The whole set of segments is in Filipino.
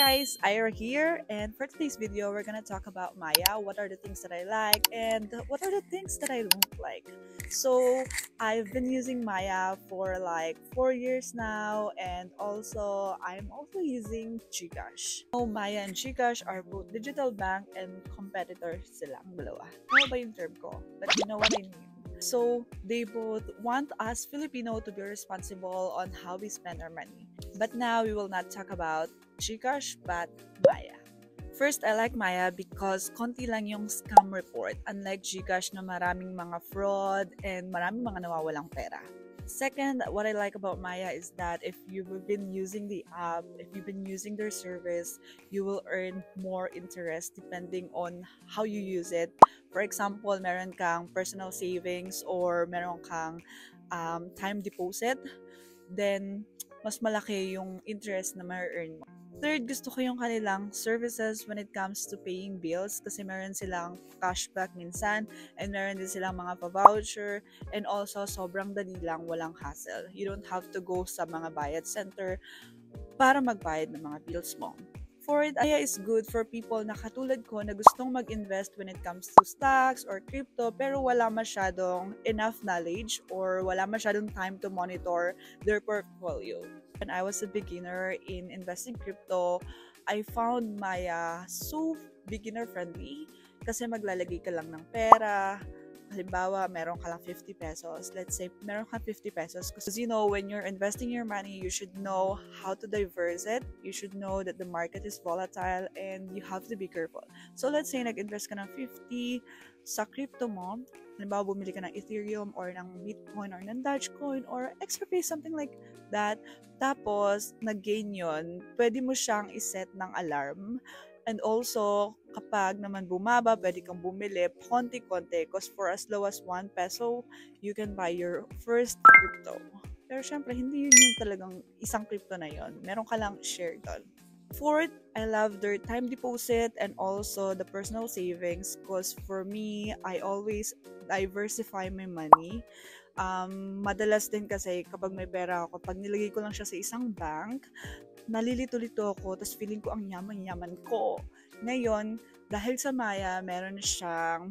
guys, Ira here, and for today's video, we're gonna talk about Maya. What are the things that I like, and what are the things that I don't like? So, I've been using Maya for like 4 years now, and I'm also using Gcash. So, Maya and Gcash are both digital bank and competitors silang dalawa. Ano ba yung term ko? But you know what I mean. So, they both want us Filipino to be responsible on how we spend our money. But now we will not talk about Gcash but Maya. First, I like Maya because konti lang yung scam report, unlike Gcash na maraming mga fraud and maraming mga nawawalang pera. Second, what I like about Maya is that if you've been using the app, if you've been using their service, you will earn more interest depending on how you use it. For example, meron kang personal savings or meron kang time deposit, then mas malaki yung interest na ma-earn mo. Third, gusto ko yung kanilang services when it comes to paying bills kasi meron silang cashback minsan and meron din silang mga pa-voucher and also sobrang dali lang, walang hassle. You don't have to go sa mga bayad center para magbayad ng mga bills mo. Fourth, Maya is good for people na katulad ko na gustong mag-invest when it comes to stocks or crypto pero wala masyadong enough knowledge or wala masyadong time to monitor their portfolio. When I was a beginner in investing crypto, I found Maya so beginner-friendly kasi maglalagay ka lang ng pera. Halimbawa, meron ka lang 50 pesos. Let's say, meron ka 50 pesos. Because you know, when you're investing your money, you should know how to diverse it. You should know that the market is volatile and you have to be careful. So, let's say, nag-invest ka ng 50 sa crypto mo. Halimbawa, bumili ka ng Ethereum or ng Bitcoin or ng Dogecoin or XRP, something like that. Tapos, nag-gain yun, pwede mo siyang iset ng alarm. And also, kapag naman bumaba, pwede kang bumili konti-konti because for as low as 1 peso, you can buy your first crypto. Pero syempre, hindi yun yung talagang isang crypto na yun. Meron ka lang share doon. Fourth, I love their time deposit and also the personal savings because for me, I always diversify my money. Madalas din kasi kapag may pera ako, pag nilagay ko lang siya sa isang bank, nalilito-lito ako, tapos feeling ko ang yaman-yaman ko. Ngayon, dahil sa Maya, meron siyang,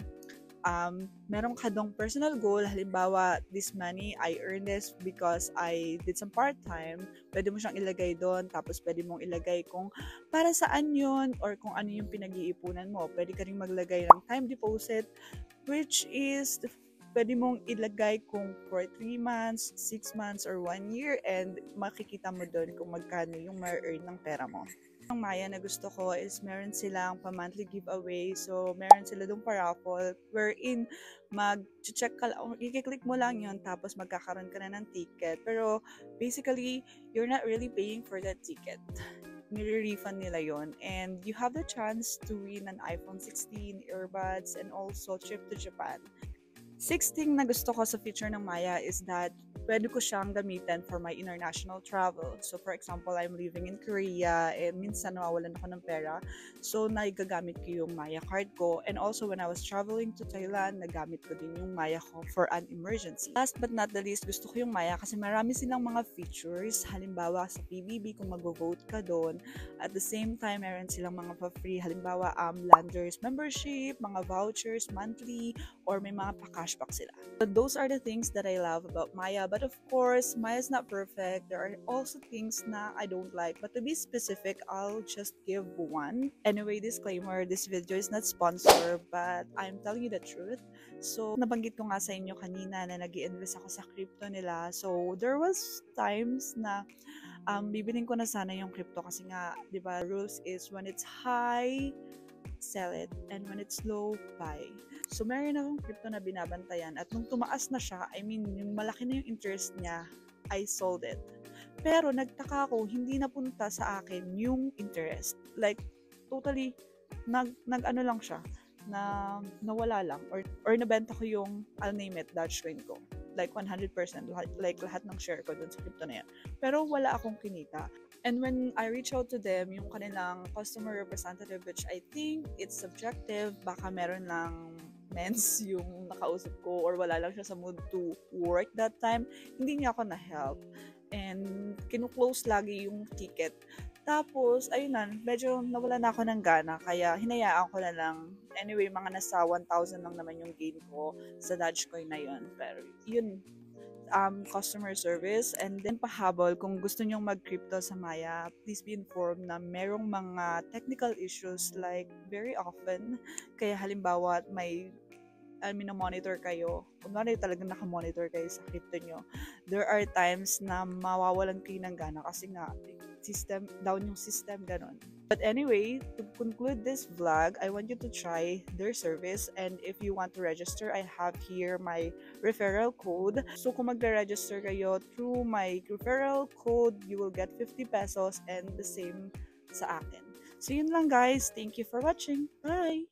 meron ka dong personal goal. Halimbawa, this money, I earned this because I did some part-time. Pwede mo siyang ilagay doon, tapos pwede mong ilagay kung para saan yun, or kung ano yung pinag-iipunan mo. Pwede ka rin maglagay ng time deposit, which is pwede mong ilagay kung for 3 months, 6 months, or 1 year and makikita mo doon kung magkano yung ma-earn ng pera mo. Ang Maya na gusto ko is meron silang pa-monthly giveaway. So, meron sila doon pa-raffle wherein mag-check ka lang, i-click mo lang yun tapos magkakaroon ka na ng ticket. Pero, basically, you're not really paying for that ticket. Nire-refund nila yon and you have the chance to win an iPhone 16, earbuds, and also trip to Japan. Sixth thing na gusto ko sa feature ng Maya is that pwede ko siyang gamitin for my international travel. So, for example, I'm living in Korea and minsan nawawalan ako ng pera. So, naigagamit ko yung Maya card ko. And also, when I was traveling to Thailand, nagamit ko din yung Maya ko for an emergency. Last but not the least, gusto ko yung Maya kasi marami silang mga features. Halimbawa, sa PBB, kung mag-vote ka doon. At the same time, meron silang mga pa-free. Halimbawa, Landers membership, mga vouchers, monthly, or may mga pa-cashback sila. So, those are the things that I love about Maya. But of course, Maya is not perfect. There are also things na I don't like. But to be specific, I'll just give one. Anyway, disclaimer, this video is not sponsored, but I'm telling you the truth. So, nabanggit ko nga sa inyo kanina na nag-i-invest ako sa crypto nila. So, there was times na bibilin ko na sana yung crypto kasi nga, di ba, rules is when it's high, sell it, and when it's low, buy. So, meron akong crypto na binabantayan at nung tumaas na siya, I mean, yung malaki na yung interest niya, I sold it. Pero, nagtaka ako, hindi napunta sa akin yung interest. Like, totally, nag-ano lang siya, na nawala lang, or nabenta ko yung, I'll name it, Dogecoin ko. Like, 100%, like lahat ng share ko dun sa crypto na yan. Pero, wala akong kinita. And when I reach out to them, yung kanilang customer representative, which I think it's subjective, baka meron lang mens yung nakausap ko or wala lang siya sa mood to work that time, hindi niya ako na-help. And kinuklose lagi yung ticket. Tapos, ayun na, medyo nawala na ako ng gana, kaya hinayaan ko na lang. Anyway, mga nasa 1,000 lang naman yung gain ko sa Dogecoin na yun. Pero, yun, customer service, and then pahabol kung gusto nyong mag-crypto sa Maya, please be informed na merong mga technical issues like very often. Kaya halimbawa may monitor kayo, kunwari talagang nakamonitor kayo sa crypto nyo, there are times na mawawalan kayo ng gana kasi nga down yung system, ganon. But anyway, to conclude this vlog, I want you to try their service, and if you want to register, I have here my referral code. So kung magre-register kayo through my referral code, you will get 50 pesos and the same sa akin. So yun lang guys, thank you for watching. Bye!